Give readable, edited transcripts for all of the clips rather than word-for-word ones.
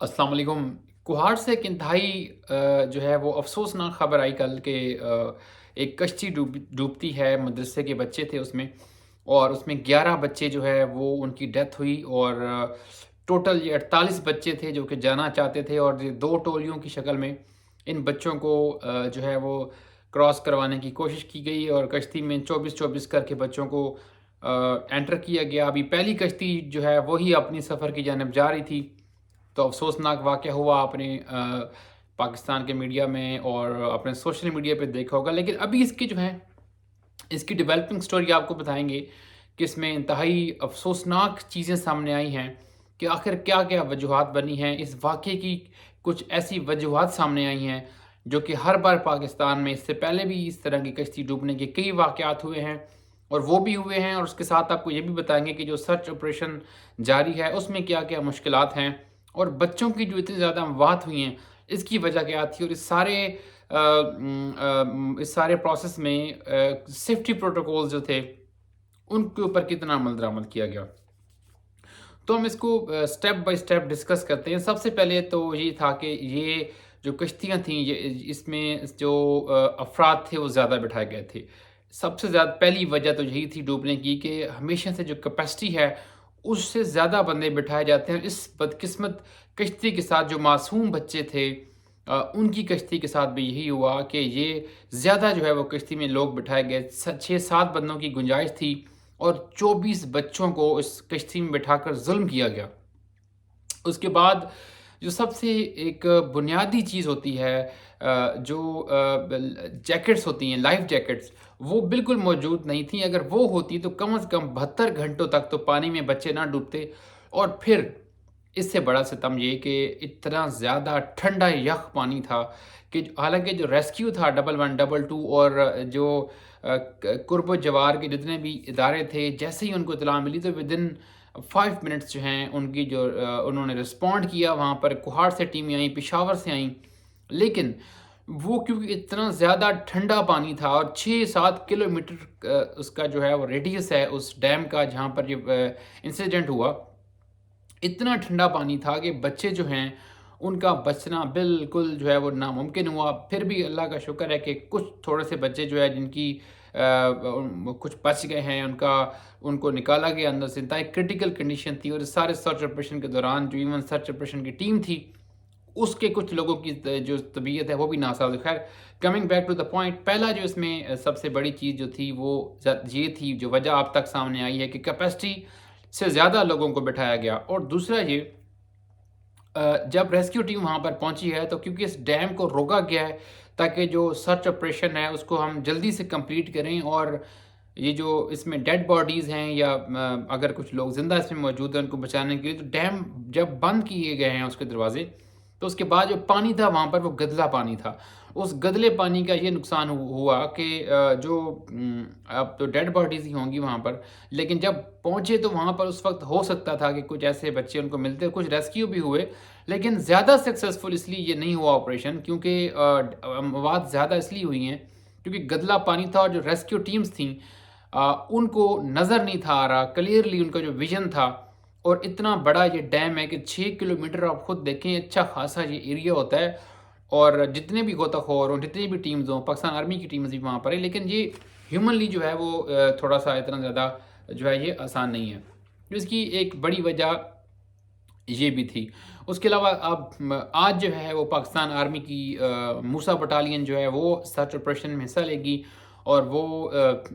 अस्सलाम वालेकुम। कुहाड़ से एक इंतहाई जो है वो अफ़सोसनाक ख़बर आई कल कि एक कश्ती डूबती है, मदरसे के बच्चे थे उसमें और उसमें 11 बच्चे जो है वो उनकी डेथ हुई और टोटल ये 48 बच्चे थे जो कि जाना चाहते थे और ये 2 टोलियों की शक्ल में इन बच्चों को जो है वो क्रॉस करवाने की कोशिश की गई और कश्ती में 24-24 करके बच्चों को एंटर किया गया। अभी पहली कश्ती जो है वही अपनी सफ़र की जानिब जा रही थी। तो अफ़सोसनाक वाक़या हुआ आपने पाकिस्तान के मीडिया में और अपने सोशल मीडिया पे देखा होगा। लेकिन अभी इसकी जो है, इसकी डेवलपिंग स्टोरी आपको बताएँगे कि इसमें इंतहाई अफ़सोसनाक चीज़ें सामने आई हैं कि आखिर क्या-क्या वजूहात बनी हैं। इस वाक़ये की कुछ ऐसी वजूहात सामने आई हैं, जो कि हर बार पाकिस्तान में इससे पहले भी इस तरह की कश्ती डूबने के कई वाक़यात हुए हैं और वो भी हुए हैं और उसके साथ आपको ये भी बताएँगे कि जो सर्च ऑपरेशन जारी है, उसमें क्या-क्या मुश्किलात हैं और बच्चों की जो इतनी ज़्यादा मौत हुई हैं, इसकी वजह क्या थी और इस सारे प्रोसेस में सेफ्टी प्रोटोकॉल्स जो थे, उनके ऊपर कितना अमल दरामद किया गया। तो हम इसको स्टेप बाय स्टेप डिस्कस करते हैं। सबसे पहले तो ये था कि ये जो कश्तियाँ थीं, ये इसमें जो अफ़राद थे, वो ज़्यादा बिठाए गए थे। सबसे ज़्यादा पहली वजह तो यही थी डूबने की कि हमेशा से जो कैपेसिटी है, उससे ज़्यादा बंदे बिठाए जाते हैं। इस बदकिस्मत कश्ती के साथ जो मासूम बच्चे थे, उनकी कश्ती के साथ भी यही हुआ कि ये ज़्यादा जो है वो कश्ती में लोग बिठाए गए। 6-7 बंदों की गुंजाइश थी और 24 बच्चों को इस कश्ती में बिठाकर ज़ुल्म किया गया। उसके बाद जो सबसे एक बुनियादी चीज़ होती है, जो जैकेट्स होती हैं, लाइफ जैकेट्स, वो बिल्कुल मौजूद नहीं थी। अगर वो होती तो कम से कम 72 घंटों तक तो पानी में बच्चे ना डूबते। और फिर इससे बड़ा सितम ये कि इतना ज़्यादा ठंडा यख पानी था कि हालांकि जो रेस्क्यू था डबल वन डबल टू और जो कुर्ब जवार के जितने भी इदारे थे, जैसे ही उनको इतला मिली तो विदिन 5 मिनट्स जो हैं उनकी जो उन्होंने रिस्पॉन्ड किया। वहाँ पर कुहाड़ से टीमें आई, पेशावर से आई, लेकिन वो क्योंकि इतना ज़्यादा ठंडा पानी था और 6-7 किलोमीटर उसका जो है वो रेडियस है उस डैम का जहाँ पर ये इंसिडेंट हुआ, इतना ठंडा पानी था कि बच्चे जो हैं उनका बचना बिल्कुल जो है वो नामुमकिन हुआ। फिर भी अल्लाह का शुक्र है कि कुछ थोड़े से बच्चे जो है जिनकी कुछ बच गए हैं, उनको निकाला गया अंदर से। इंतहाई क्रिटिकल कंडीशन थी और इस सारे सर्च ऑपरेशन के दौरान जो इवन सर्च ऑपरेशन की टीम थी, उसके कुछ लोगों की जो तबीयत है वो भी नासाज़ है। खैर, coming back to the point, पहला जो इसमें सबसे बड़ी चीज़ जो थी वो ये थी, जो वजह अब तक सामने आई है कि कैपेसिटी से ज़्यादा लोगों को बिठाया गया। और दूसरा ये, जब रेस्क्यू टीम वहाँ पर पहुँची है तो क्योंकि इस डैम को रोका गया है ताकि जो सर्च ऑपरेशन है उसको हम जल्दी से कंप्लीट करें और ये जो इसमें डेड बॉडीज़ हैं या अगर कुछ लोग ज़िंदा इसमें मौजूद हैं उनको बचाने के लिए, तो डैम जब बंद किए गए हैं उसके दरवाजे, तो उसके बाद जो पानी था वहाँ पर वो गदला पानी था। उस गदले पानी का ये नुकसान हुआ कि अब तो डेड बॉडीज़ ही होंगी वहाँ पर, लेकिन जब पहुँचे तो वहाँ पर उस वक़्त हो सकता था कि कुछ ऐसे बच्चे उनको मिलते, कुछ रेस्क्यू भी हुए, लेकिन ज़्यादा सक्सेसफुल इसलिए ये नहीं हुआ ऑपरेशन क्योंकि मौत ज़्यादा इसलिए हुई हैं क्योंकि गदला पानी था और जो रेस्क्यू टीम्स थीं, उनको नज़र नहीं था आ रहा, क्लियरली उनका जो विज़न था। और इतना बड़ा ये डैम है कि 6 किलोमीटर, आप खुद देखें, अच्छा खासा ये एरिया होता है और जितने भी गोताखोर हों, जितनी भी टीम्स हों, पाकिस्तान आर्मी की टीम्स भी वहाँ पर है, लेकिन ये ह्यूमनली जो है वो थोड़ा-सा इतना ज़्यादा जो है ये आसान नहीं है। तो इसकी एक बड़ी वजह ये भी थी। उसके अलावा अब आज जो है वो पाकिस्तान आर्मी की मूसा बटालियन जो है वो सर्च ऑपरेशन में हिस्सा लेगी और वो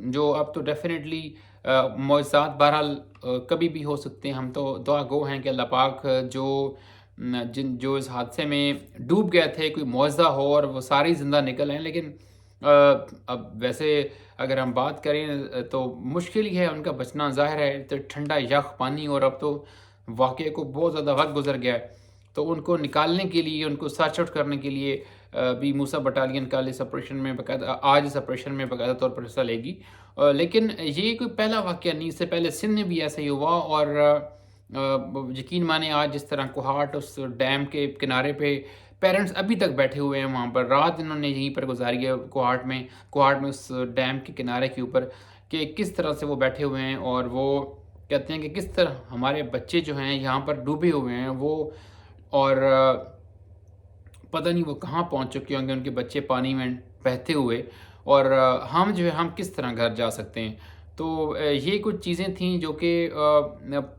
जो अब तो डेफ़िनेटली मुआवज़ात बहरहाल कभी भी हो सकते हैं। हम तो दुआ गो हैं कि अल्लाह पाक जो इस हादसे में डूब गए थे, कोई मुआवज़ा हो और वो सारे ज़िंदा निकल आएँ। लेकिन अब वैसे अगर हम बात करें तो मुश्किल ही है उनका बचना, ज़ाहिर है। तो ठंडा यख़ पानी और अब तो वाक़ये को बहुत ज़्यादा वक़्त गुज़र गया है, तो उनको निकालने के लिए, उनको सर्च आउट करने के लिए भी मूसा बटालियन कल इस ऑपरेशन में बाकायदा आज इस ऑपरेशन में बाकायदा तौर पर हिस्सा लेगी। लेकिन ये कोई पहला वाक़या नहीं, इससे पहले सिंध में भी ऐसा ही हुआ और यकीन माने आज जिस तरह कोहाट उस डैम के किनारे पे पेरेंट्स अभी तक बैठे हुए हैं वहाँ पर, रात इन्होंने यहीं पर गुज़ारी है कोहाट में उस डैम के किनारे के ऊपर, कि किस तरह से वो बैठे हुए हैं और वो कहते हैं कि किस तरह हमारे बच्चे जो हैं यहाँ पर डूबे हुए हैं। वो اور پتہ نہیں وہ کہاں پہنچ چکے ہوں گے ان کے بچے پانی میں بہتے ہوئے، اور ہم جو ہے ہم کس طرح گھر جا سکتے ہیں۔ تو یہ کچھ چیزیں تھیں جو کہ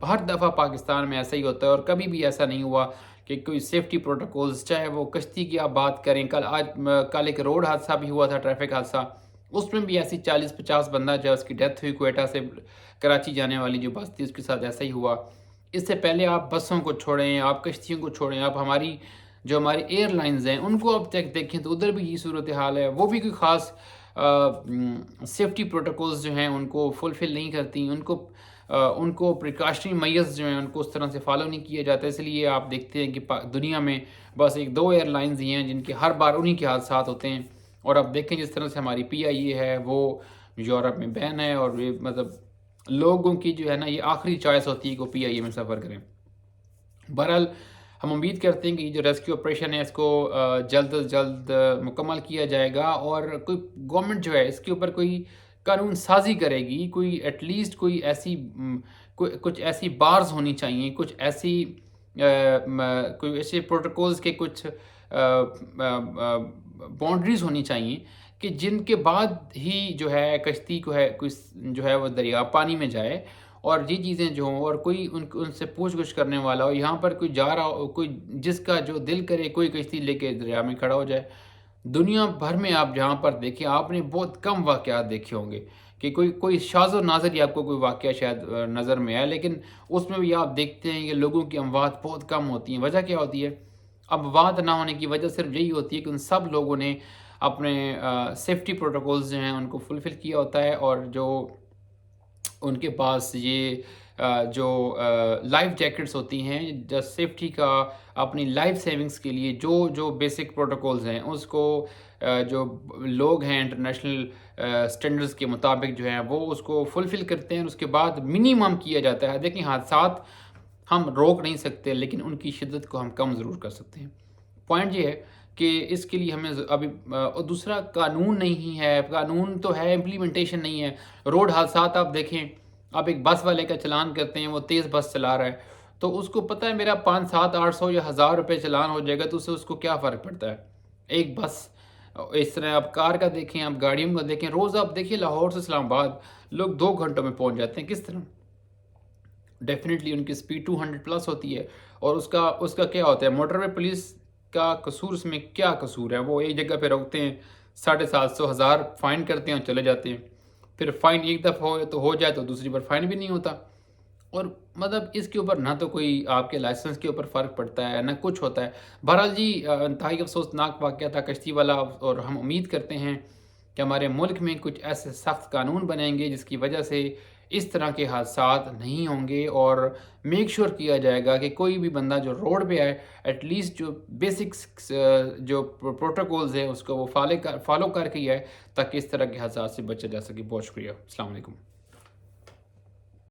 ہر دفعہ پاکستان میں ایسا ہی ہوتا ہے، اور کبھی بھی ایسا نہیں ہوا کہ کوئی سیفٹی پروٹوکولز، چاہے وہ کشتی کی آپ بات کریں، کل ایک روڈ حادثہ بھی ہوا تھا، ٹریفک حادثہ، اس میں بھی ایسی 40-50 بندہ جو ہے اس کی ڈیتھ ہوئی، کوئٹہ سے کراچی جانے والی جو بس تھی اس کے ساتھ ایسا ہی ہوا۔ اس سے پہلے آپ بسوں کو چھوڑیں، آپ کشتیوں کو چھوڑیں، آپ ہماری ایئر لائنز ہیں ان کو اب تک دیکھیں تو ادھر بھی یہ صورتحال ہے، وہ بھی کوئی خاص سیفٹی پروٹوکولز جو ہیں ان کو فلفل نہیں کرتی، ان کو پریکاشنری میئرز جو ہیں ان کو اس طرح سے فالو نہیں کیا جاتا، اس لیے آپ دیکھتے ہیں کہ دنیا میں بس ایک دو ایئر لائنز ہی ہیں جن کے ہر بار انہی کے حادثات ہوتے ہیں۔ اور اب دیکھیں جس طرح سے ہماری پی آئی اے ہے وہ یورپ میں بین ہے، اور یہ مطلب لوگوں کی جو ہے نا یہ آخری چوائس ہوتی ہے کہ وہ پی آئی اے میں سفر کریں۔ بہرحال ہم امید کرتے ہیں کہ یہ جو ریسکیو آپریشن ہے اس کو جلد از جلد مکمل کیا جائے گا، اور کوئی گورنمنٹ جو ہے اس کے اوپر کوئی قانون سازی کرے گی، کوئی ایٹ لیسٹ کوئی ایسی کچھ ایسی بارز ہونی چاہیے، کوئی ایسے پروٹوکولز کے کچھ باؤنڈریز ہونی چاہیے کہ جن کے بعد ہی جو ہے کشتی کو ہے کوئی جو ہے وہ دریا پانی میں جائے، اور یہ چیزیں جو ہوں، اور کوئی ان سے پوچھ گچھ کرنے والا ہو، یہاں پر کوئی جا رہا ہو، کوئی جس کا جو دل کرے کوئی کشتی لے کے دریا میں کھڑا ہو جائے۔ دنیا بھر میں آپ جہاں پر دیکھیں، آپ نے بہت کم واقعات دیکھے ہوں گے کہ کوئی شاذ و نادر ہی آپ کو کوئی واقعہ شاید نظر میں آئے، لیکن اس میں بھی آپ دیکھتے ہیں کہ لوگوں کی اموات بہت کم ہوتی ہیں۔ وجہ کیا ہوتی ہے؟ اموات نہ ہونے کی وجہ صرف یہی ہوتی ہے کہ ان سب لوگوں نے اپنے سیفٹی پروٹوکولز جو ہیں ان کو فلفل کیا ہوتا ہے، اور جو ان کے پاس یہ جو لائف جیکٹس ہوتی ہیں جسٹ سیفٹی کا، اپنی لائف سیونگز کے لیے جو بیسک پروٹوکولز ہیں اس کو جو لوگ ہیں انٹرنیشنل سٹینڈرڈز کے مطابق جو ہیں وہ اس کو فلفل کرتے ہیں، اس کے بعد منیمم کیا جاتا ہے۔ دیکھیں حادثات ہم روک نہیں سکتے لیکن ان کی شدت کو ہم کم ضرور کر سکتے ہیں۔ پوائنٹ یہ ہے کہ اس کے لیے ہمیں ابھی اور دوسرا قانون نہیں ہے، قانون تو ہے، امپلیمنٹیشن نہیں ہے۔ روڈ حادثات آپ دیکھیں، آپ ایک بس والے کا چلان کرتے ہیں، وہ تیز بس چلا رہا ہے تو اس کو پتہ ہے میرا 500-700-800 یا 1000 روپے چلان ہو جائے گا، تو اس کو کیا فرق پڑتا ہے؟ ایک بس، اس طرح آپ کار کا دیکھیں، آپ گاڑیوں کا دیکھیں، روز آپ دیکھیں لاہور سے اسلام آباد لوگ 2 گھنٹوں میں پہنچ جاتے ہیں، کس طرح؟ ڈیفینیٹلی ان کی سپیڈ 200 پلس ہوتی ہے، اور اس کا کیا ہوتا ہے؟ موٹر وے پولیس کا قصور اس میں کیا قصور ہے؟ وہ ایک جگہ پہ روکتے ہیں، 750-1000 فائن کرتے ہیں اور چلے جاتے ہیں، پھر فائن ایک دفعہ ہو جائے تو دوسری بار فائن بھی نہیں ہوتا، اور مطلب اس کے اوپر نہ تو کوئی آپ کے لائسنس کے اوپر فرق پڑتا ہے نہ کچھ ہوتا ہے۔ بہرحال جی انتہائی افسوسناک واقعہ تھا کشتی والا، اور ہم امید کرتے ہیں کہ ہمارے ملک میں کچھ ایسے سخت قانون بنیں گے جس کی وجہ سے اس طرح کے حادثات نہیں ہوں گے، اور میک شور کیا جائے گا کہ کوئی بھی بندہ جو روڈ پہ آئے ایٹ لیسٹ جو بیسکس جو پروٹوکولز ہیں اس کو وہ فالو کر کے ہی آئے، تاکہ اس طرح کے حادثات سے بچا جا سکے۔ بہت شکریہ، السلام علیکم۔